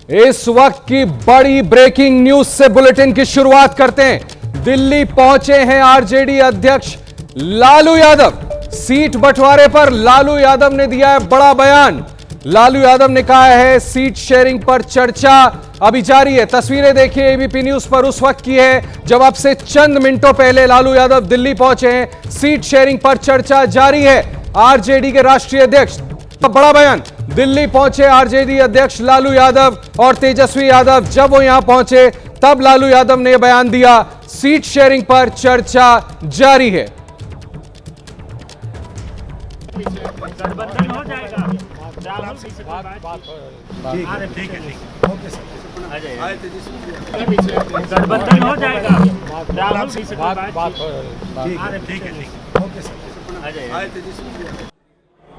इस वक्त की बड़ी ब्रेकिंग न्यूज से बुलेटिन की शुरुआत करते हैं। दिल्ली पहुंचे हैं आरजेडी अध्यक्ष लालू यादव। सीट बंटवारे पर लालू यादव ने दिया है बड़ा बयान। लालू यादव ने कहा है सीट शेयरिंग पर चर्चा अभी जारी है। तस्वीरें देखिए एबीपी न्यूज पर उस वक्त की है जब अब से चंद मिनटों पहले लालू यादव दिल्ली पहुंचे हैं। सीट शेयरिंग पर चर्चा जारी है। आरजेडी के राष्ट्रीय अध्यक्ष बड़ा बयान। दिल्ली पहुंचे आरजेडी अध्यक्ष लालू यादव और तेजस्वी यादव। जब वो यहां पहुंचे तब लालू यादव ने बयान दिया, सीट शेयरिंग पर चर्चा जारी है। गठबंधन हो जाएगा। गठबंधन हो जाएगा।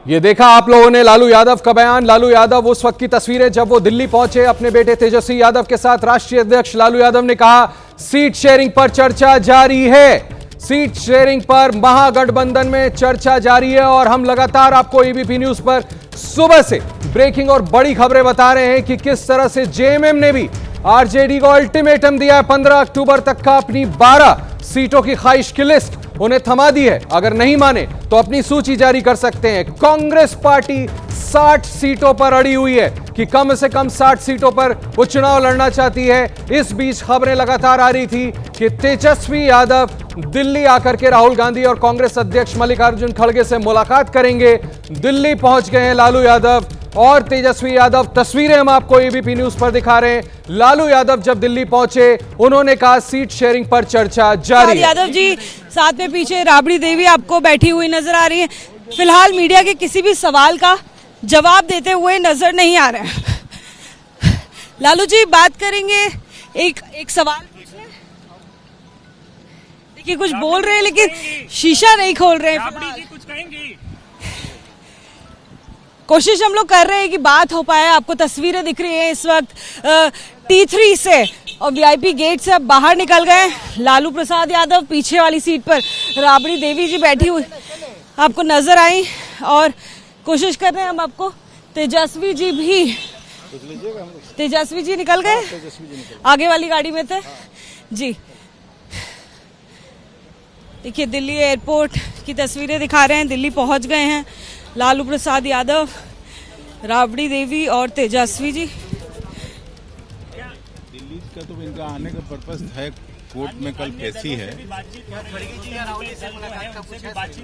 ये देखा आप लोगों ने लालू यादव का बयान। लालू यादव उस वक्त की तस्वीरें जब वो दिल्ली पहुंचे अपने बेटे तेजस्वी यादव के साथ। राष्ट्रीय अध्यक्ष लालू यादव ने कहा सीट शेयरिंग पर चर्चा जारी है। सीट शेयरिंग पर महागठबंधन में चर्चा जारी है और हम लगातार आपको एबीपी न्यूज पर सुबह से ब्रेकिंग और बड़ी खबरें बता रहे हैं कि किस तरह से जेएमएम ने भी आरजेडी को अल्टीमेटम दिया है। 15 अक्टूबर तक का अपनी 12 सीटों की ख्वाहिश की लिस्ट उन्हें थमा दी है। अगर नहीं माने तो अपनी सूची जारी कर सकते हैं। कांग्रेस पार्टी 60 सीटों पर अड़ी हुई है कि कम से कम 60 सीटों पर वो चुनाव लड़ना चाहती है। इस बीच खबरें लगातार आ रही थी कि तेजस्वी यादव दिल्ली आकर के राहुल गांधी और कांग्रेस अध्यक्ष मल्लिकार्जुन खड़गे से मुलाकात करेंगे। दिल्ली पहुंच गए हैं लालू यादव और तेजस्वी यादव। तस्वीरें हम आपको एबीपी न्यूज पर दिखा रहे हैं। लालू यादव जब दिल्ली पहुंचे उन्होंने कहा सीट शेयरिंग पर चर्चा जारी है। यादव जी साथ में पीछे राबड़ी देवी आपको बैठी हुई नजर आ रही है। फिलहाल मीडिया के किसी भी सवाल का जवाब देते हुए नजर नहीं आ रहे हैं। लालू जी बात करेंगे, एक सवाल पूछे। देखिए कुछ बोल रहे हैं लेकिन शीशा नहीं खोल रहे हैं। कुछ कहेंगी? कोशिश हम लोग कर रहे हैं कि बात हो पाए। आपको तस्वीरें दिख रही है इस वक्त T3 से और वीआईपी गेट से अब बाहर निकल गए लालू प्रसाद यादव। पीछे वाली सीट पर राबड़ी देवी जी बैठी हुई आपको नजर आई और कोशिश कर रहे हैं हम आपको। तेजस्वी जी निकल गए, आगे वाली गाड़ी में थे जी। देखिए दिल्ली एयरपोर्ट की तस्वीरें दिखा रहे हैं। दिल्ली पहुंच गए हैं लालू प्रसाद यादव, राबड़ी देवी और तेजस्वी जी। दिल्ली का तो इनका आने का पर्पस है, कोर्ट में कल पेशी है। बातचीत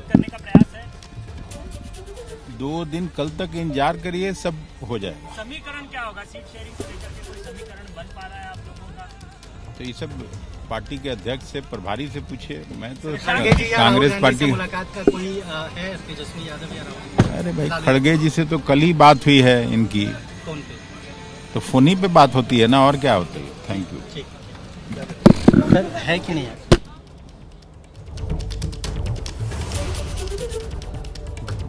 करने का प्रयास है। 2 दिन कल तक इंतजार करिए, सब हो जाए। समीकरण क्या होगा? सीट शेयरिंग को लेकर के कोई समीकरण बन पा रहा है आप लोगों का? तो ये सब पार्टी के अध्यक्ष से, प्रभारी से पूछिए। मैं तो कांग्रेस पार्टी मुलाकात का कोई है तेजस्वी यादव या राहुल? अरे भाई खड़गे जी से तो कल ही बात हुई है इनकी। कौन पे? तो फोन ही पे बात होती है ना, और क्या होती है। Thank you. सर है कि नहीं है?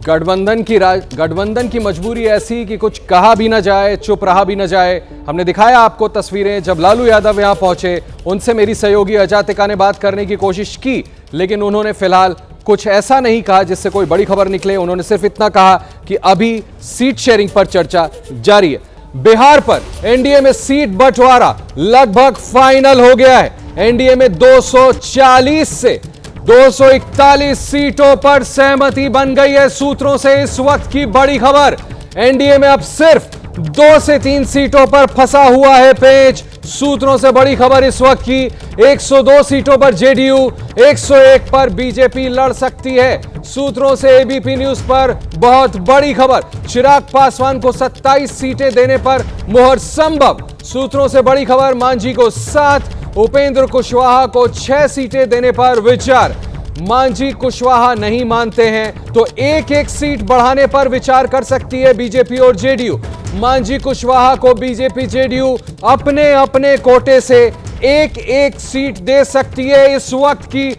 गठबंधन की मजबूरी ऐसी कि कुछ कहा भी ना जाए, चुप रहा भी ना जाए। हमने दिखाया आपको तस्वीरें जब लालू यादव यहां पहुंचे। उनसे मेरी सहयोगी अजातिका ने बात करने की कोशिश की लेकिन उन्होंने फिलहाल कुछ ऐसा नहीं कहा जिससे कोई बड़ी खबर निकले। उन्होंने सिर्फ इतना कहा कि अभी सीट शेयरिंग पर चर्चा जारी है। बिहार पर एनडीए में सीट बंटवारा लगभग फाइनल हो गया है। एनडीए में 240 से 241 सीटों पर सहमति बन गई है। सूत्रों से इस वक्त की बड़ी खबर, एनडीए में अब सिर्फ 2 से 3 सीटों पर फंसा हुआ है पेच। सूत्रों से बड़ी खबर इस वक्त की, 102 सीटों पर जेडीयू, 101 पर बीजेपी लड़ सकती है। सूत्रों से एबीपी न्यूज पर बहुत बड़ी खबर, चिराग पासवान को 27 सीटें देने पर मुहर संभव। सूत्रों से बड़ी खबर, मांझी को 7, उपेंद्र कुशवाहा को 6 सीटें देने पर विचार। मांझी कुशवाहा नहीं मानते हैं तो एक सीट बढ़ाने पर विचार कर सकती है बीजेपी और जेडीयू। मांझी कुशवाहा को बीजेपी जेडीयू अपने अपने कोटे से एक सीट दे सकती है। इस वक्त की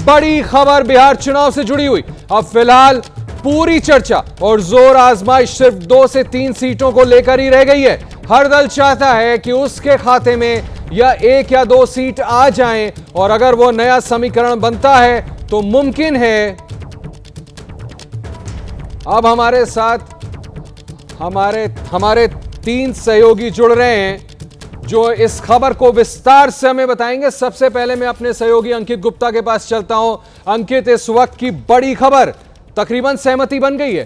बड़ी खबर बिहार चुनाव से जुड़ी हुई। अब फिलहाल पूरी चर्चा और जोर आजमाइश सिर्फ 2 से 3 सीटों को लेकर ही रह गई है। हर दल चाहता है कि उसके खाते में या 1 या 2 सीट आ जाएं और अगर वो नया समीकरण बनता है तो मुमकिन है। अब हमारे साथ हमारे तीन सहयोगी जुड़ रहे हैं जो इस खबर को विस्तार से हमें बताएंगे। सबसे पहले मैं अपने सहयोगी अंकित गुप्ता के पास चलता हूं। अंकित, इस वक्त की बड़ी खबर, तकरीबन सहमति बन गई है,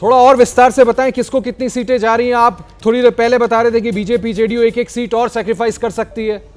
थोड़ा और विस्तार से बताएं किसको कितनी सीटें जा रही हैं। आप थोड़ी देर पहले बता रहे थे कि बीजेपी जेडीयू एक एक सीट और सैक्रिफाइस कर सकती है।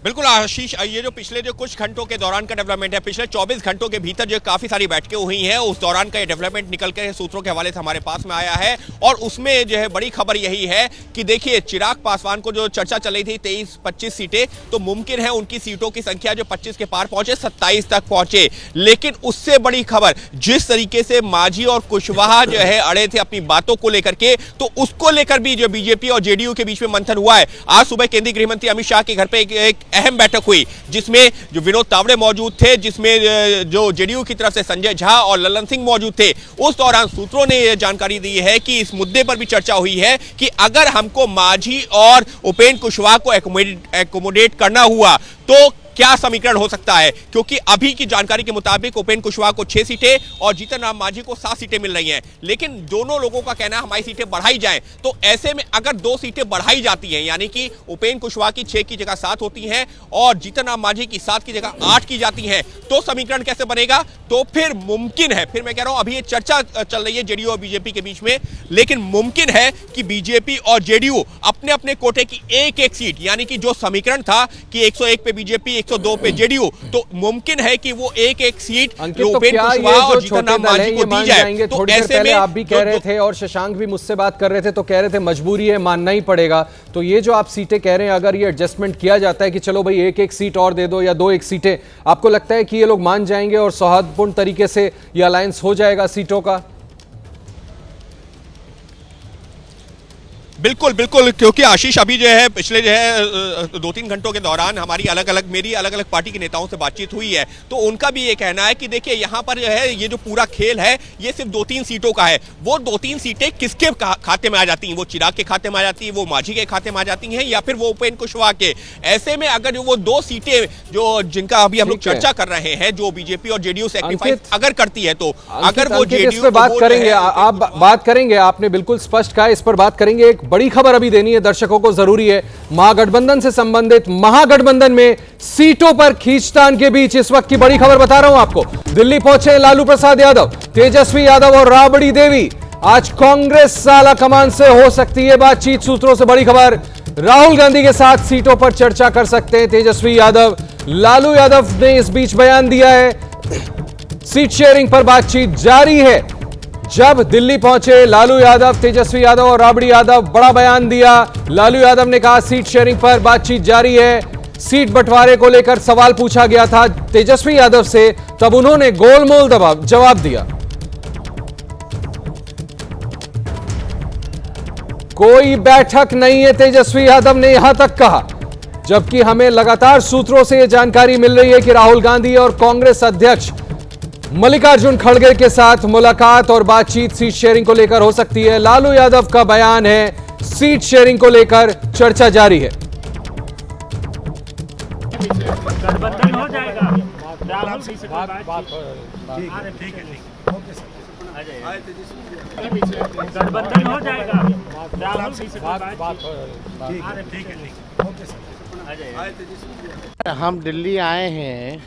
बिल्कुल आशीष, ये जो पिछले कुछ घंटों के दौरान का डेवलपमेंट है, पिछले 24 घंटों के भीतर जो काफी सारी बैठकें हुई हैं, उस दौरान का ये डेवलपमेंट निकल के सूत्रों के हवाले से हमारे पास में आया है। और उसमें जो है बड़ी खबर यही है कि देखिए, चिराग पासवान को जो चर्चा चल रही थी 23-25 सीटें, तो मुमकिन है उनकी सीटों की संख्या जो 25 के पार पहुंचे, 27 तक पहुंचे। लेकिन उससे बड़ी खबर, जिस तरीके से मांझी और कुशवाहा जो है अड़े थे अपनी बातों को लेकर के, तो उसको लेकर भी जो बीजेपी और जेडीयू के बीच में मंथन हुआ है। आज सुबह केंद्रीय गृह मंत्री अमित शाह के घर पे एक अहम बैठक हुई, जिसमें जो विनोद तावड़े मौजूद थे, जिसमें जो जेडीयू की तरफ से संजय झा और ललन सिंह मौजूद थे। उस दौरान सूत्रों ने यह जानकारी दी है कि इस मुद्दे पर भी चर्चा हुई है कि अगर हमको मांझी और उपेंद्र कुशवाहा को एकोमोडेट करना हुआ तो क्या समीकरण हो सकता है, क्योंकि अभी की जानकारी के मुताबिक उपेंद्र कुशवाहा को 6 सीटें और जीतन राम मांझी को 7 सीटें मिल रही हैं। लेकिन दोनों लोगों का कहना है हमारी सीटें बढ़ाई जाएं, तो ऐसे में अगर 2 सीटें बढ़ाई जाती हैं, यानी कि उपेंद्र कुशवाहा की 6 की जगह 7 होती हैं और जीतन राम मांझी की 7 की जगह 8 की जाती हैं, तो समीकरण कैसे बनेगा? तो फिर मुमकिन है, फिर मैं कह रहा हूं अभी ये चर्चा चल रही है जेडीयू और बीजेपी के बीच में, लेकिन मुमकिन है कि बीजेपी और जेडीयू अपने अपने कोटे की एक सीट, यानी कि जो समीकरण था कि 101 पे बीजेपी 102 पे जेडीयू, तो मुमकिन है कि वो एक सीट उपेंद्र कुशवाहा और जीतन राम मांझी को दी जाए। तो ऐसे में आप भी कह रहे थे और शशांक भी मुझसे बात कर रहे थे, तो कह रहे थे मजबूरी है, मानना ही पड़ेगा। तो ये जो आप सीटें कह रहे हैं, अगर ये एडजस्टमेंट किया जाता है कि चलो भाई एक सीट और दे दो या 2 सीटें, आपको लगता है कि ये लोग मान जाएंगे और सौहार्दपूर्ण तरीके से ये अलायंस हो जाएगा सीटों का? बिल्कुल बिल्कुल, क्योंकि आशीष अभी जो है पिछले जो है 2-3 घंटों के दौरान मेरी अलग अलग पार्टी के नेताओं से बातचीत हुई है, तो उनका भी ये कहना है कि देखिए यहाँ पर जो है ये जो पूरा खेल है ये सिर्फ 2-3 सीटों का है। वो 2-3 सीटें किसके खाते में आ जाती हैं? वो चिराग के खाते में आ जाती है, वो मांझी के खाते में आ जाती हैं, या फिर वो उपेंद्र कुशवाहा के। ऐसे में अगर वो 2 सीटें जो जिनका अभी हम लोग चर्चा कर रहे हैं, जो बीजेपी और जेडीयू सैक्रिफाइस अगर करती है, तो अगर वो जेडीयू बात करेंगे, आप बात करेंगे, आपने बिल्कुल स्पष्ट कहा, इस पर बात करेंगे। एक बड़ी खबर अभी देनी है दर्शकों को, जरूरी है। महागठबंधन से संबंधित, महागठबंधन में सीटों पर खींचतान के बीच इस वक्त की बड़ी खबर बता रहा हूं आपको। दिल्ली पहुंचे लालू प्रसाद यादव, तेजस्वी यादव और राबड़ी देवी। आज कांग्रेस आला कमान से हो सकती है बातचीत। सूत्रों से बड़ी खबर, राहुल गांधी के साथ सीटों पर चर्चा कर सकते हैं तेजस्वी यादव। लालू यादव ने इस बीच बयान दिया है, सीट शेयरिंग पर बातचीत जारी है। जब दिल्ली पहुंचे लालू यादव, तेजस्वी यादव और राबड़ी यादव, बड़ा बयान दिया। लालू यादव ने कहा सीट शेयरिंग पर बातचीत जारी है। सीट बंटवारे को लेकर सवाल पूछा गया था तेजस्वी यादव से, तब उन्होंने गोलमोल जवाब दिया। कोई बैठक नहीं है, तेजस्वी यादव ने यहां तक कहा, जबकि हमें लगातार सूत्रों से यह जानकारी मिल रही है कि राहुल गांधी और कांग्रेस अध्यक्ष मल्लिकार्जुन खड़गे के साथ मुलाकात और बातचीत सीट शेयरिंग को लेकर हो सकती है। लालू यादव का बयान है, सीट शेयरिंग को लेकर चर्चा जारी है। गठबंधन हो जाएगा, राहुल जी से बात ठीक है, गठबंधन हो जाएगा, राहुल जी से बात ठीक है। हम दिल्ली आए हैं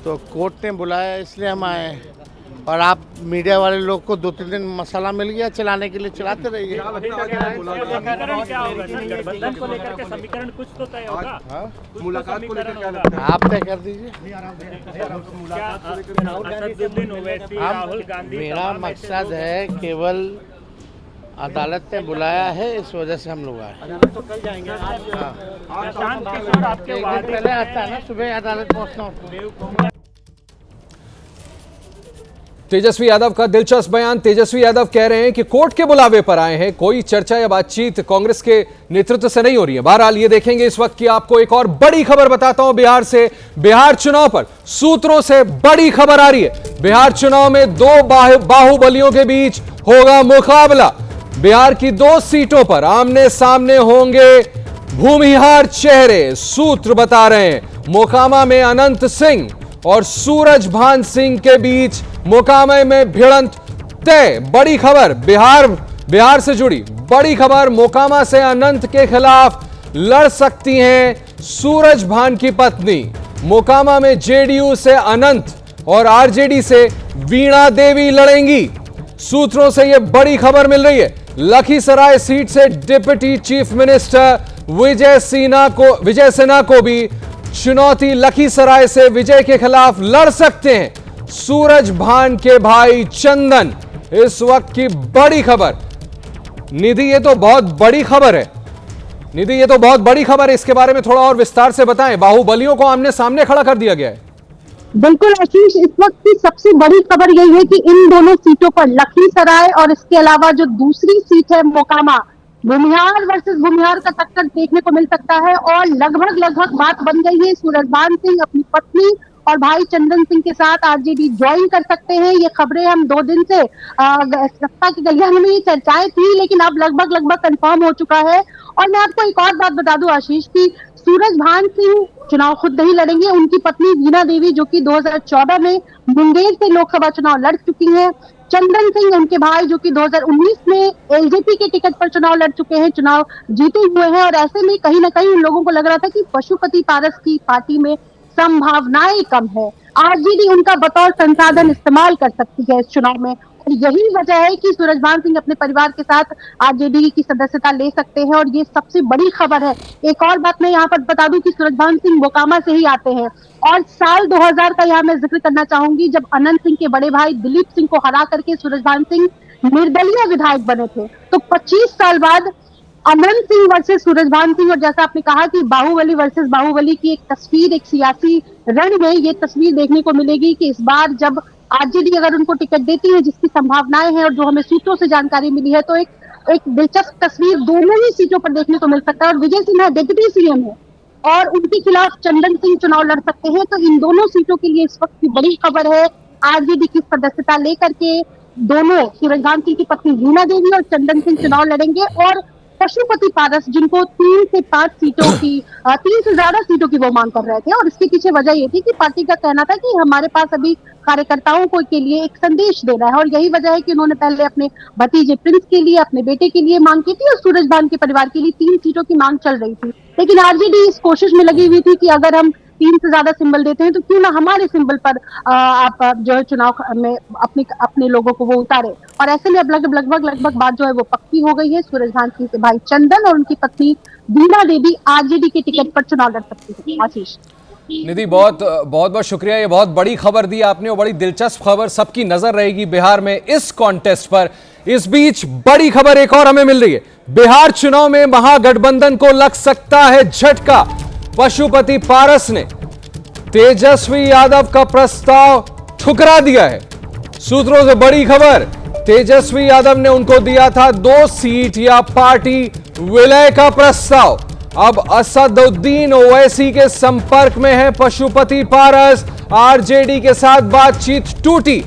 तो कोर्ट ने बुलाया, इसलिए हम आए। और आप मीडिया वाले लोग को 2-3 दिन मसाला मिल गया चलाने के लिए, चलाते रहिए। गठबंधन को लेकर के समीकरण कुछ तो तय होगा, मुलाकात को लेकर क्या लगता है? आप तय कर दीजिए। मेरा मकसद है केवल अदालत ने बुलाया है, इस वजह से हम लोग आए। अदालत तो कल जाएंगे। पहले आता है ना, सुबह अदालत पहुंचना होता है। तेजस्वी यादव का दिलचस्प बयान। तेजस्वी यादव कह रहे हैं कि कोर्ट के बुलावे पर आए हैं, कोई चर्चा या बातचीत कांग्रेस के नेतृत्व से नहीं हो रही है। बहरहाल ये देखेंगे इस वक्त की। आपको एक और बड़ी खबर बताता हूं बिहार से। बिहार चुनाव पर सूत्रों से बड़ी खबर आ रही है। बिहार चुनाव में 2 बाहुबलियों के बीच होगा मुकाबला। बिहार की 2 सीटों पर आमने सामने होंगे भूमिहार चेहरे। सूत्र बता रहे हैं मोकामा में अनंत सिंह और सूरज भान सिंह के बीच मोकामा में भिड़ंत तय। बड़ी खबर बिहार से जुड़ी बड़ी खबर, मोकामा से अनंत के खिलाफ लड़ सकती हैं सूरजभान की पत्नी। मोकामा में जेडीयू से अनंत और आरजेडी से वीणा देवी लड़ेंगी। सूत्रों से यह बड़ी खबर मिल रही है। लखीसराय सीट से deputy chief minister Vijay Sinha को भी चुनौती। लखीसराय से विजय के खिलाफ लड़ सकते हैं सूरजभान के भाई चंदन। इस वक्त की बड़ी खबर। निधि, ये तो बहुत बड़ी खबर है। निधि, ये तो बहुत बड़ी खबर है, इसके बारे में थोड़ा और विस्तार से बताएं। बाहुबलियों को आमने सामने खड़ा कर दिया गया है। बिल्कुल आशीष, इस वक्त की सबसे बड़ी खबर यही है कि इन दोनों सीटों पर लखीसराय और इसके अलावा जो दूसरी सीट है मोकामा, भूमिहार वर्सेस भूमिहार का टक्कर देखने को मिल सकता है। और लगभग बात बन गई है। सूरजभान सिंह अपनी पत्नी और भाई चंदन सिंह के साथ आरजेडी ज्वाइन कर सकते हैं। ये खबरें हम 2 दिन से सत्ता की गलियां में ये चर्चाएं थी, लेकिन अब लगभग कंफर्म हो चुका है। और मैं आपको एक और बात बता दूं आशीष की सूरजभान सिंह चुनाव खुद नहीं लड़ेंगे। उनकी पत्नी वीणा देवी, जो कि 2014 में मुंगेर से लोकसभा चुनाव लड़ चुकी हैं। चंदन सिंह उनके भाई, जो कि 2019 में एलजेपी के टिकट पर चुनाव लड़ चुके हैं, चुनाव जीते हुए हैं। और ऐसे में कहीं ना कहीं उन लोगों को लग रहा था कि पशुपति पारस की पार्टी में संभावनाएं कम है। आरजेडी उनका बतौर संसाधन इस्तेमाल कर सकती है इस चुनाव में। और यही वजह है कि सूरजभान सिंह अपने परिवार के साथ आरजेडी की सदस्यता ले सकते हैं। और ये सबसे बड़ी खबर है। एक और बात मैं यहाँ पर बता दूं कि सूरजभान सिंह मोकामा से ही आते हैं। और साल 2000 का यहाँ मैं जिक्र करना चाहूंगी, जब अनंत सिंह के बड़े भाई दिलीप सिंह को हरा करके सूरजभान सिंह निर्दलीय विधायक बने थे। तो 25 साल बाद अनंत सिंह वर्सेस सूरजभान सिंह, और जैसा आपने कहा कि बाहुबली वर्सेस बाहुबली की एक तस्वीर, एक सियासी रण में ये तस्वीर देखने को मिलेगी कि इस बार जब आरजेडी अगर उनको टिकट देती है, जिसकी संभावनाएं हैं और जो हमें सूत्रों से जानकारी मिली है, तो एक दिलचस्प तस्वीर दोनों ही सीटों पर देखने को मिल सकता है। और विजय सिन्हा डिप्टी सीएम है और उनके खिलाफ चंदन सिंह चुनाव लड़ सकते हैं। तो इन दोनों सीटों के लिए इस वक्त की बड़ी खबर है। आरजेडी की सदस्यता लेकर के दोनों सूरजभान सिंह की पत्नी वीणा देवी और चंदन सिंह चुनाव लड़ेंगे। और पशुपति पारस, जिनको 3 से 5 सीटों की 3 से ज्यादा सीटों की वो मांग कर रहे थे, और इसके पीछे वजह ये थी कि पार्टी का कहना था कि हमारे पास अभी कार्यकर्ताओं को के लिए एक संदेश देना है। और यही वजह है कि उन्होंने पहले अपने भतीजे प्रिंस के लिए, अपने बेटे के लिए मांग की थी, और सूरजभान के परिवार के लिए 3 सीटों की मांग चल रही थी। लेकिन आरजेडी इस कोशिश में लगी हुई थी कि अगर हम 3 से ज्यादा सिंबल देते हैं तो क्यों ना हमारे सिंबल पर आप जो है चुनाव में अपने लोगों को वो उतारे। और ऐसे में अब लगभग बात जो है वो पक्की हो गई है। सूरजभान सिंह के भाई चंदन और उनकी पत्नी वीणा देवी आरजेडी के टिकट पर चुनाव लड़ सकती है। आशीष, निधि, बहुत शुक्रिया। ये बहुत बड़ी खबर दी आपने और बड़ी दिलचस्प खबर। सबकी नजर रहेगी बिहार में इस कॉन्टेस्ट पर। इस बीच बड़ी खबर एक और हमें मिल रही है। बिहार चुनाव में महागठबंधन को लग सकता है झटका। पशुपति पारस ने तेजस्वी यादव का प्रस्ताव ठुकरा दिया है। सूत्रों से बड़ी खबर, तेजस्वी यादव ने उनको दिया था 2 सीट या पार्टी विलय का प्रस्ताव। अब असदुद्दीन ओवैसी के संपर्क में है पशुपति पारस। आरजेडी के साथ बातचीत टूटी।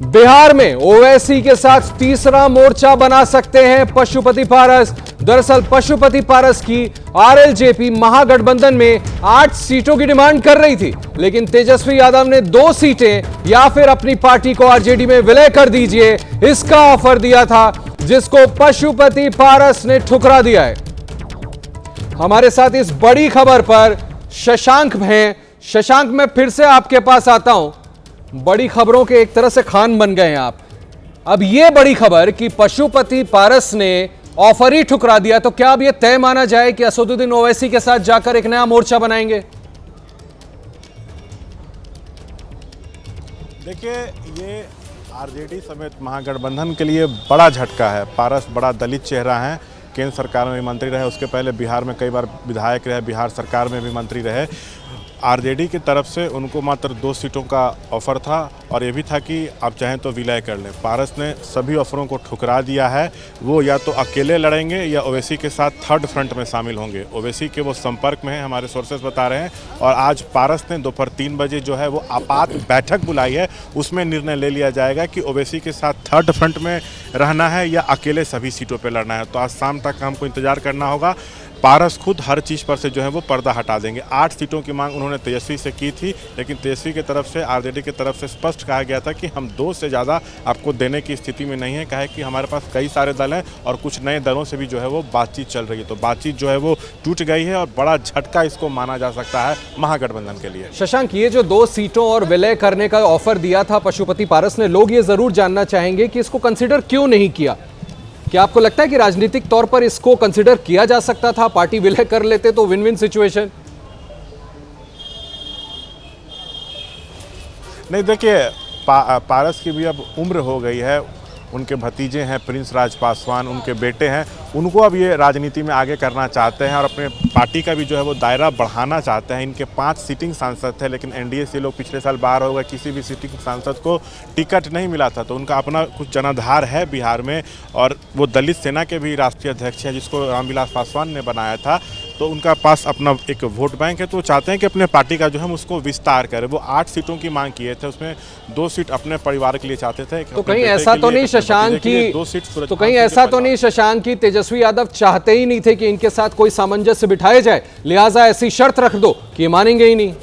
बिहार में ओवैसी के साथ तीसरा मोर्चा बना सकते हैं पशुपति पारस। दरअसल पशुपति पारस की आरएलजेपी महागठबंधन में 8 सीटों की डिमांड कर रही थी, लेकिन तेजस्वी यादव ने 2 सीटें या फिर अपनी पार्टी को आरजेडी में विलय कर दीजिए, इसका ऑफर दिया था, जिसको पशुपति पारस ने ठुकरा दिया है। हमारे साथ इस बड़ी खबर पर शशांक हैं। शशांक, मैं फिर से आपके पास आता हूं। बड़ी खबरों के एक तरह से खान बन गए हैं आप। अब ये बड़ी खबर कि पशुपति पारस ने ऑफर ही ठुकरा दिया, तो क्या अब यह तय माना जाए कि असदुद्दीन ओवैसी के साथ जाकर एक नया मोर्चा बनाएंगे? देखिए, ये आरजेडी समेत महागठबंधन के लिए बड़ा झटका है। पारस बड़ा दलित चेहरा है, केंद्र सरकार में भी मंत्री रहे, उसके पहले बिहार में कई बार विधायक रहे, बिहार सरकार में भी मंत्री रहे। आरजेडी की तरफ से उनको मात्र 2 सीटों का ऑफर था और ये भी था कि आप चाहें तो विलय कर लें। पारस ने सभी ऑफरों को ठुकरा दिया है। वो या तो अकेले लड़ेंगे या ओवैसी के साथ थर्ड फ्रंट में शामिल होंगे। ओवैसी के वो संपर्क में हैं, हमारे सोर्सेज बता रहे हैं। और आज पारस ने दोपहर 3 बजे जो है वो आपात बैठक बुलाई है, उसमें निर्णय ले लिया जाएगा कि ओवैसी के साथ थर्ड फ्रंट में रहना है या अकेले सभी सीटों पर लड़ना है। तो आज शाम तक हमको इंतजार करना होगा। पारस खुद हर चीज़ पर से जो है वो पर्दा हटा देंगे। 8 सीटों की मांग उन्होंने उन्होंने तेजस्वी से की थी, लेकिन तेजस्वी की तरफ से, आरजेडी की तरफ से स्पष्ट कहा गया था कि हम 2 से ज़्यादा आपको देने की स्थिति में नहीं है। कहा है कि हमारे पास कई सारे दल हैं और कुछ नए दलों से भी जो है वो बातचीत चल रही है। तो बातचीत जो है वो टूट गई है और बड़ा झटका इसको माना जा सकता है महागठबंधन के लिए। शशांक, ये जो 2 सीटों और विलय करने का ऑफर दिया था पशुपति पारस ने, लोग ये जरूर जानना चाहेंगे कि इसको कंसिडर क्यों नहीं किया। क्या आपको लगता है कि राजनीतिक तौर पर इसको कंसिडर किया जा सकता था? पार्टी विलय कर लेते तो विन विन सिचुएशन। नहीं, देखिए पारस की भी अब उम्र हो गई है, उनके भतीजे हैं प्रिंस राज पासवान, उनके बेटे हैं, उनको अब ये राजनीति में आगे करना चाहते हैं और अपने पार्टी का भी जो है वो दायरा बढ़ाना चाहते हैं। इनके 5 सीटिंग सांसद थे, लेकिन एनडीए से लोग पिछले साल बाहर हो गए, किसी भी सीटिंग सांसद को टिकट नहीं मिला था। तो उनका अपना कुछ जनाधार है बिहार में और वो दलित सेना के भी राष्ट्रीय अध्यक्ष हैं, जिसको रामविलास पासवान ने बनाया था। तो उनका पास अपना एक वोट बैंक है, तो वो चाहते हैं कि अपने पार्टी का जो है उसको विस्तार करें। वो 8 सीटों की मांग किए थे, उसमें 2 सीट अपने परिवार के लिए चाहते थे। तो कहीं ऐसा तो नहीं शशांक की तेजस्वी यादव चाहते ही नहीं थे कि इनके साथ कोई सामंजस्य बिठाया जाए, लिहाजा ऐसी शर्त रख दो कि ये मानेंगे ही नहीं?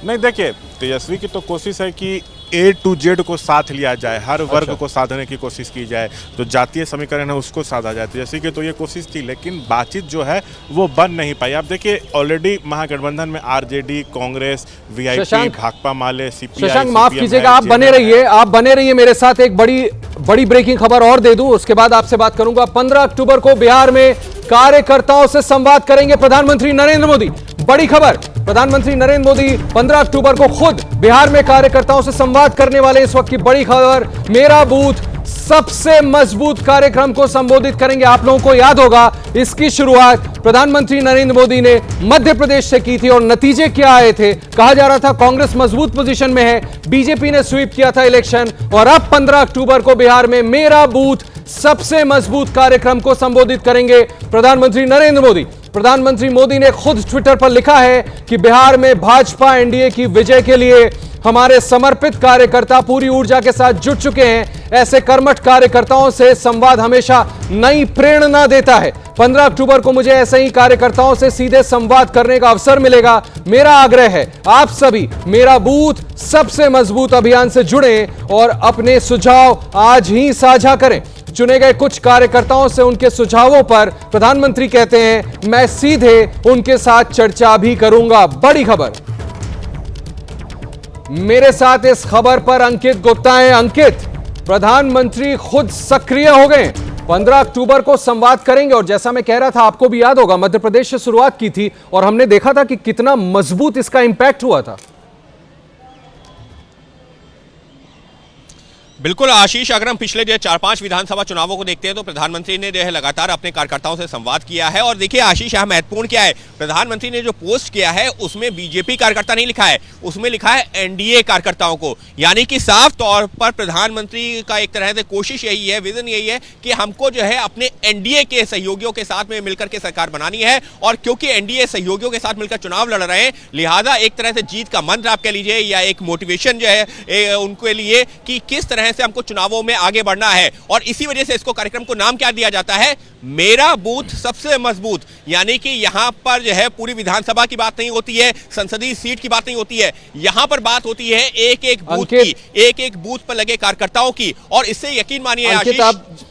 नहीं, देखिए तेजस्वी की तो कोशिश है कि A to Z को साथ लिया जाए, हर वर्ग को साधने की कोशिश की जाए, तो जातीय समीकरण है उसको साधा जाए। तेजस्वी की तो ये कोशिश थी, लेकिन बातचीत जो है वो बन नहीं पाई। आप देखिए ऑलरेडी महागठबंधन में आरजेडी, कांग्रेस, वीआईपी, भाकपा माले, सीपीआई। शशांक, माफ कीजिएगा, आप बने रहिए मेरे साथ। एक बड़ी ब्रेकिंग खबर और दे दूं, उसके बाद आपसे बात करूंगा। 15 अक्टूबर को बिहार में कार्यकर्ताओं से संवाद करेंगे प्रधानमंत्री नरेंद्र मोदी। बड़ी खबर, प्रधानमंत्री नरेंद्र मोदी 15 अक्टूबर को खुद बिहार में कार्यकर्ताओं से संवाद करने वाले। इस वक्त की बड़ी खबर, मेरा बूथ सबसे मजबूत कार्यक्रम को संबोधित करेंगे। आप लोगों को याद होगा, इसकी शुरुआत प्रधानमंत्री नरेंद्र मोदी ने मध्य प्रदेश से की थी और नतीजे क्या आए थे? कहा जा रहा था कांग्रेस मजबूत पोजीशन में है, बीजेपी ने स्वीप किया था इलेक्शन, और अब 15 अक्टूबर को बिहार में मेरा बूथ सबसे मजबूत कार्यक्रम को संबोधित करेंगे प्रधानमंत्री नरेंद्र मोदी। प्रधानमंत्री मोदी ने खुद ट्विटर पर लिखा है कि बिहार में भाजपा एनडीए की विजय के लिए हमारे समर्पित कार्यकर्ता पूरी ऊर्जा के साथ जुट चुके हैं। ऐसे कर्मठ कार्यकर्ताओं से संवाद हमेशा नई प्रेरणा देता है। 15 अक्टूबर को मुझे ऐसे ही कार्यकर्ताओं से सीधे संवाद करने का अवसर मिलेगा। मेरा आग्रह है, आप सभी मेरा बूथ सबसे मजबूत अभियान से जुड़ें और अपने सुझाव आज ही साझा करें। चुने गए कुछ कार्यकर्ताओं से उनके सुझावों पर प्रधानमंत्री कहते हैं, मैं सीधे उनके साथ चर्चा भी करूंगा। बड़ी खबर, मेरे साथ इस खबर पर अंकित गुप्ता हैं। अंकित, प्रधानमंत्री खुद सक्रिय हो गए, 15 अक्टूबर को संवाद करेंगे और जैसा मैं कह रहा था, आपको भी याद होगा, मध्य प्रदेश से शुरुआत की थी और हमने देखा था कि कितना मजबूत इसका इंपैक्ट हुआ था। बिल्कुल आशीष, अगर हम पिछले जो 4-5 विधानसभा चुनावों को देखते हैं तो प्रधानमंत्री ने जो है लगातार अपने कार्यकर्ताओं से संवाद किया है। और देखिए आशीष, यहाँ महत्वपूर्ण क्या है, प्रधानमंत्री ने जो पोस्ट किया है उसमें बीजेपी कार्यकर्ता नहीं लिखा है, उसमें लिखा है एनडीए कार्यकर्ताओं को। यानी कि साफ तौर पर प्रधानमंत्री का एक तरह से कोशिश यही है, विजन यही है कि हमको जो है अपने एनडीए के सहयोगियों के साथ में मिलकर के सरकार बनानी है। और क्योंकि एनडीए सहयोगियों के साथ मिलकर चुनाव लड़ रहे हैं, लिहाजा एक तरह से जीत का मंत्र आप कह लीजिए या एक मोटिवेशन जो है उनके लिए कि किस तरह से हमको चुनावों में आगे बढ़ना है। और इसी वजह से इसको कार्यक्रम को नाम क्या दिया जाता है, मेरा बूथ सबसे मजबूत। यानी कि यहां पर जो है पूरी विधानसभा की बात नहीं होती है, संसदीय सीट की बात नहीं होती है, यहां पर बात होती है एक एक बूथ की, एक एक बूथ पर लगे कार्यकर्ताओं की। और इससे यकीन मानिए आशीष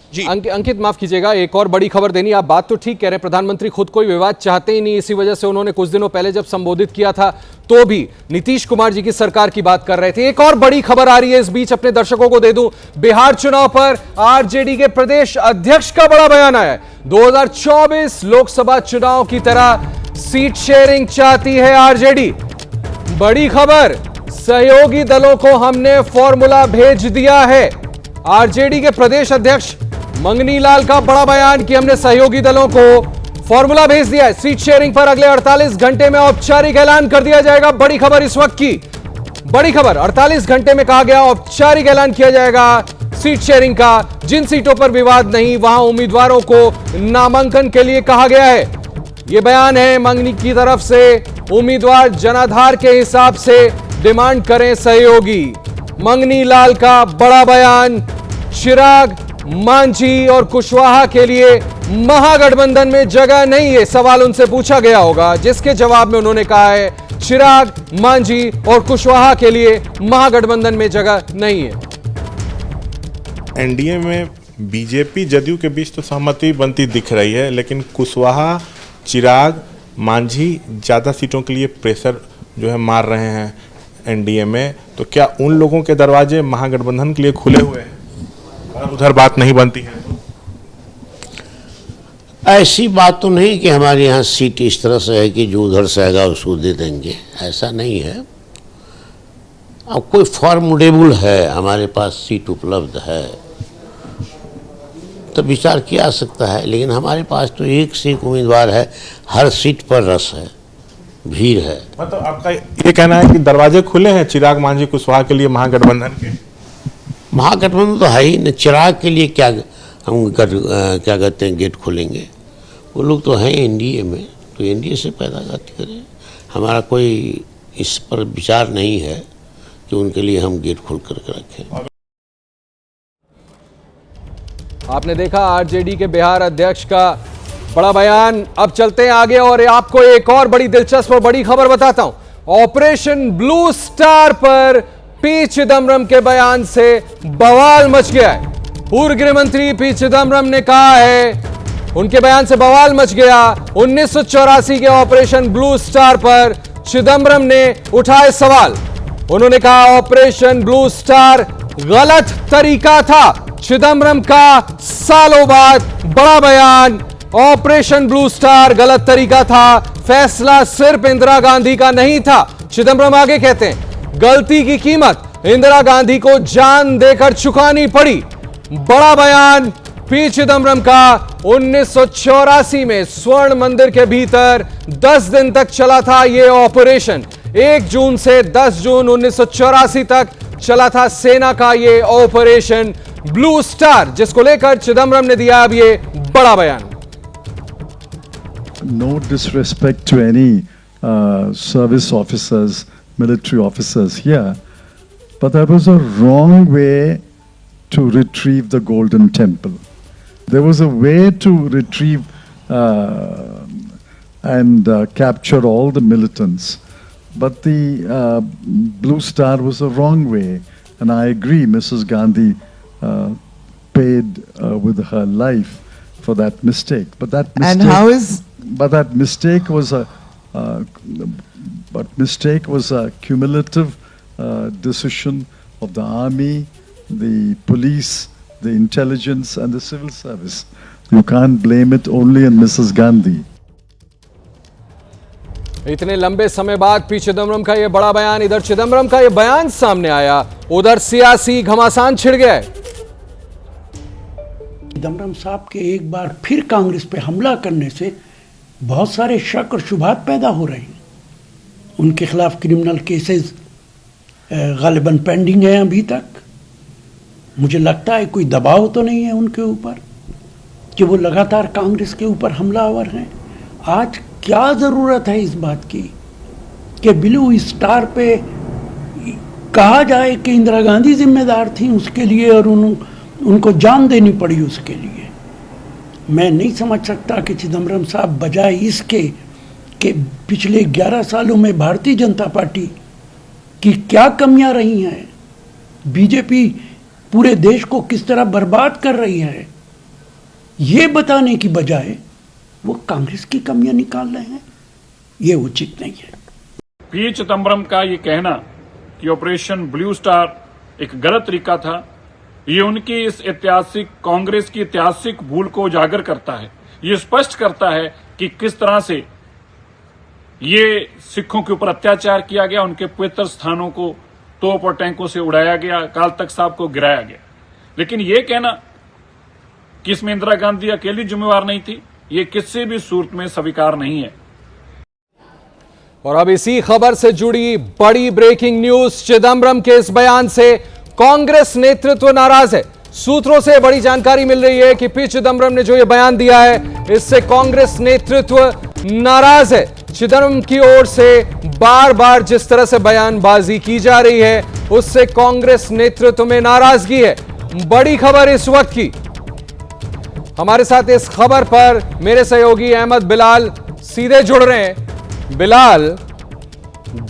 जी, अंकित माफ कीजिएगा, एक और बड़ी खबर देनी। आप बात तो ठीक कह रहे हैं, प्रधानमंत्री खुद कोई विवाद चाहते ही नहीं, इसी वजह से उन्होंने कुछ दिनों पहले जब संबोधित किया था तो भी नीतीश कुमार जी की सरकार की बात कर रहे थे। एक और बड़ी खबर आ रही है इस बीच, अपने दर्शकों को दे दूं, बिहार चुनाव पर आरजेडी के प्रदेश अध्यक्ष का बड़ा बयान आया है। 2024 लोकसभा चुनाव की तरह सीट शेयरिंग चाहती है आरजेडी। बड़ी खबर, सहयोगी दलों को हमने फॉर्मूला भेज दिया है। आरजेडी के प्रदेश अध्यक्ष मंगनी लाल का बड़ा बयान कि हमने सहयोगी दलों को फॉर्मूला भेज दिया है। सीट शेयरिंग पर अगले 48 घंटे में औपचारिक ऐलान कर दिया जाएगा। बड़ी खबर इस वक्त की, बड़ी खबर, 48 घंटे में कहा गया औपचारिक ऐलान किया जाएगा सीट शेयरिंग का। जिन सीटों पर विवाद नहीं, वहां उम्मीदवारों को नामांकन के लिए कहा गया है। यह बयान है मंगनी की तरफ से, उम्मीदवार जनाधार के हिसाब से डिमांड करें सहयोगी। मंगनी लाल का बड़ा बयान। चिराग मांझी और कुशवाहा के लिए महागठबंधन में जगह नहीं है, सवाल उनसे पूछा गया होगा, जिसके जवाब में उन्होंने कहा है चिराग, मांझी और कुशवाहा के लिए महागठबंधन में जगह नहीं है। एनडीए में बीजेपी जदयू के बीच तो सहमति बनती दिख रही है, लेकिन कुशवाहा, चिराग, मांझी ज़्यादा सीटों के लिए प्रेशर जो है मार रहे हैं एनडीए में। तो क्या उन लोगों के दरवाजे महागठबंधन के लिए खुले हुए हैं और उधर बात नहीं बनती है? ऐसी बात तो नहीं कि हमारे यहाँ सीट इस तरह से है कि जो उधर से आएगा उसको दे देंगे, ऐसा नहीं है। अब कोई फॉर्मुडेबल है, हमारे पास सीट उपलब्ध है तो विचार किया जा सकता है, लेकिन हमारे पास तो एक से एक उम्मीदवार है, हर सीट पर रस है, भीड़ है। मतलब आपका ये कहना है कि दरवाजे खुले हैं चिराग, मांझी, कुशवाहा के लिए महागठबंधन के? महागठबंधन तो है ही न, चिराग के लिए क्या हम क्या कहते हैं गेट खोलेंगे? वो लोग तो हैं एनडीए में, तो एनडीए से पैदा करें। हमारा कोई इस पर विचार नहीं है कि उनके लिए हम गेट खोल करके रखें। आपने देखा आरजेडी के बिहार अध्यक्ष का बड़ा बयान। अब चलते हैं आगे और आपको एक और बड़ी दिलचस्प और बड़ी खबर बताता हूं। ऑपरेशन ब्लू स्टार पर पी चिदम्बरम के बयान से बवाल मच गया है। पूर्व गृह मंत्री पी चिदम्बरम ने कहा है, उनके बयान से बवाल मच गया। 1984 के ऑपरेशन ब्लू स्टार पर चिदम्बरम ने उठाए सवाल। उन्होंने कहा ऑपरेशन ब्लू स्टार गलत तरीका था। चिदम्बरम का सालों बाद बड़ा बयान, ऑपरेशन ब्लू स्टार गलत तरीका था, फैसला सिर्फ इंदिरा गांधी का नहीं था। चिदम्बरम आगे कहते हैं गलती की कीमत इंदिरा गांधी को जान देकर चुकानी पड़ी। बड़ा बयान पी चिदम्बरम का। 1984 में स्वर्ण मंदिर के भीतर 10 दिन तक चला था यह ऑपरेशन। 1 जून से 10 जून 1984 तक चला था सेना का यह ऑपरेशन ब्लू स्टार, जिसको लेकर चिदम्बरम ने दिया अब ये बड़ा बयान। No disrespect to any service officers, military officers here, but that was a wrong way to retrieve the Golden Temple. There was a way to retrieve and capture all the militants, but the Blue Star was a wrong way, and I agree Mrs. Gandhi paid with her life for that mistake. But that mistake, and how is? But that mistake was a cumulative decision of the army, the police, the intelligence, and the civil service. You can't blame it only on Mrs. Gandhi. इतने लंबे समय बाद P Chidambaram का यह बड़ा बयान। इधर चिदम्बरम का यह बयान सामने आया, उधर सियासी घमासान छिड़ गया। चिदम्बरम साहब के एक बार फिर कांग्रेस पे हमला करने से बहुत सारे शक और शुबहात पैदा हो रहे हैं। उनके खिलाफ क्रिमिनल केसेस गालिबन पेंडिंग है अभी तक। मुझे लगता है कोई दबाव तो नहीं है उनके ऊपर कि वो लगातार कांग्रेस के ऊपर हमलावर हैं। आज क्या ज़रूरत है इस बात की कि ब्लू स्टार पे कहा जाए कि इंदिरा गांधी जिम्मेदार थी उसके लिए और उनको जान देनी पड़ी उसके लिए। मैं नहीं समझ सकता कि चिदम्बरम साहब बजाय इसके कि पिछले 11 सालों में भारतीय जनता पार्टी की क्या कमियां रही हैं, बीजेपी पूरे देश को किस तरह बर्बाद कर रही है, ये बताने की बजाय वो कांग्रेस की कमियां निकाल रहे हैं, ये उचित नहीं है। पी चिदम्बरम का ये कहना कि ऑपरेशन ब्लू स्टार एक गलत तरीका था, ये उनकी इस ऐतिहासिक कांग्रेस की ऐतिहासिक भूल को उजागर करता है। ये स्पष्ट करता है कि किस तरह से ये सिखों के ऊपर अत्याचार किया गया, उनके पवित्र स्थानों को तोप और टैंकों से उड़ाया गया, अकाल तख्त साहब को गिराया गया। लेकिन ये कहना कि इसमें इंदिरा गांधी अकेली जिम्मेवार नहीं थी, ये किसी भी सूरत में स्वीकार नहीं है। और अब इसी खबर से जुड़ी बड़ी ब्रेकिंग न्यूज। चिदम्बरम के इस बयान से कांग्रेस नेतृत्व नाराज है। सूत्रों से बड़ी जानकारी मिल रही है कि पी चिदम्बरम ने जो यह बयान दिया है, इससे कांग्रेस नेतृत्व नाराज है। चिदम्बरम की ओर से बार बार जिस तरह से बयानबाजी की जा रही है, उससे कांग्रेस नेतृत्व में नाराजगी है। बड़ी खबर इस वक्त की, हमारे साथ इस खबर पर मेरे सहयोगी अहमद बिलाल सीधे जुड़ रहे हैं। बिलाल,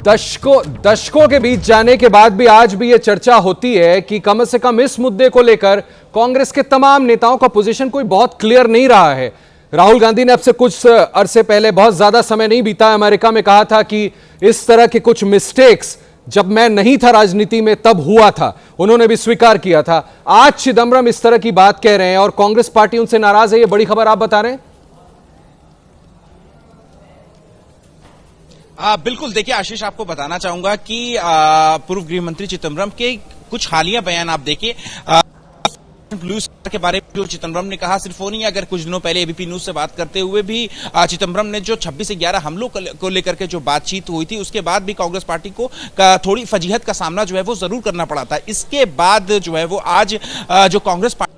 दशकों के बीच जाने के बाद भी आज भी यह चर्चा होती है कि कम से कम इस मुद्दे को लेकर कांग्रेस के तमाम नेताओं का पोजीशन कोई बहुत क्लियर नहीं रहा है। राहुल गांधी ने अब से कुछ अरसे पहले, बहुत ज्यादा समय नहीं बीता, अमेरिका में कहा था कि इस तरह के कुछ मिस्टेक्स जब मैं नहीं था राजनीति में तब हुआ था, उन्होंने भी स्वीकार किया था। आज चिदम्बरम इस तरह की बात कह रहे हैं और कांग्रेस पार्टी उनसे नाराज है, ये बड़ी खबर आप बता रहे हैं। बिल्कुल, देखिए आशीष, आपको बताना चाहूंगा कि पूर्व गृह मंत्री चिदम्बरम के कुछ हालिया बयान आप देखिए। ब्लू स्टार के बारे में जो चिदम्बरम ने कहा, सिर्फ वो नहीं, अगर कुछ दिनों पहले एबीपी न्यूज से बात करते हुए भी चिदम्बरम ने जो 26 से 11 हमलों को लेकर के जो बातचीत हुई थी, उसके बाद भी कांग्रेस पार्टी को थोड़ी फजीहत का सामना जो है वो जरूर करना पड़ा था। इसके बाद जो है वो आज जो कांग्रेस पार्टी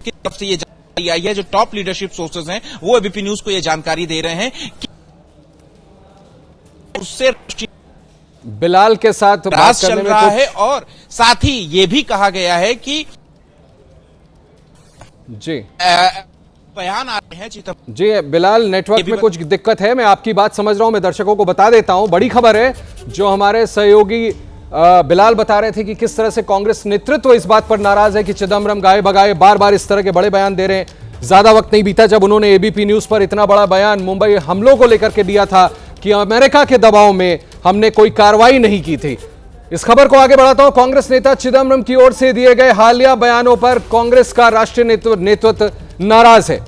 की तरफ से ये जानकारी आई है, जो टॉप लीडरशिप सोर्सेज हैं वो एबीपी न्यूज को ये जानकारी दे रहे हैं कि उससे बिलाल के साथ बात चल करने रहा में है और साथ ही ये भी कहा गया है कि जी बयान आ रहे हैं चिदम्बरम। जी बिलाल, नेटवर्क में कुछ दिक्कत है, मैं आपकी बात समझ रहा हूं, मैं दर्शकों को बता देता हूं। बड़ी खबर है जो हमारे सहयोगी बिलाल बता रहे थे कि किस तरह से कांग्रेस नेतृत्व इस बात पर नाराज है कि चिदम्बरम गाए बगाए बार बार इस तरह के बड़े बयान दे रहे हैं। ज्यादा वक्त नहीं बीता जब उन्होंने एबीपी न्यूज पर इतना बड़ा बयान मुंबई हमलों को लेकर के दिया था कि अमेरिका के दबाव में हमने कोई कार्रवाई नहीं की थी। इस खबर को आगे बढ़ाता हूं। कांग्रेस नेता चिदम्बरम की ओर से दिए गए हालिया बयानों पर कांग्रेस का राष्ट्रीय नेतृत्व नाराज है।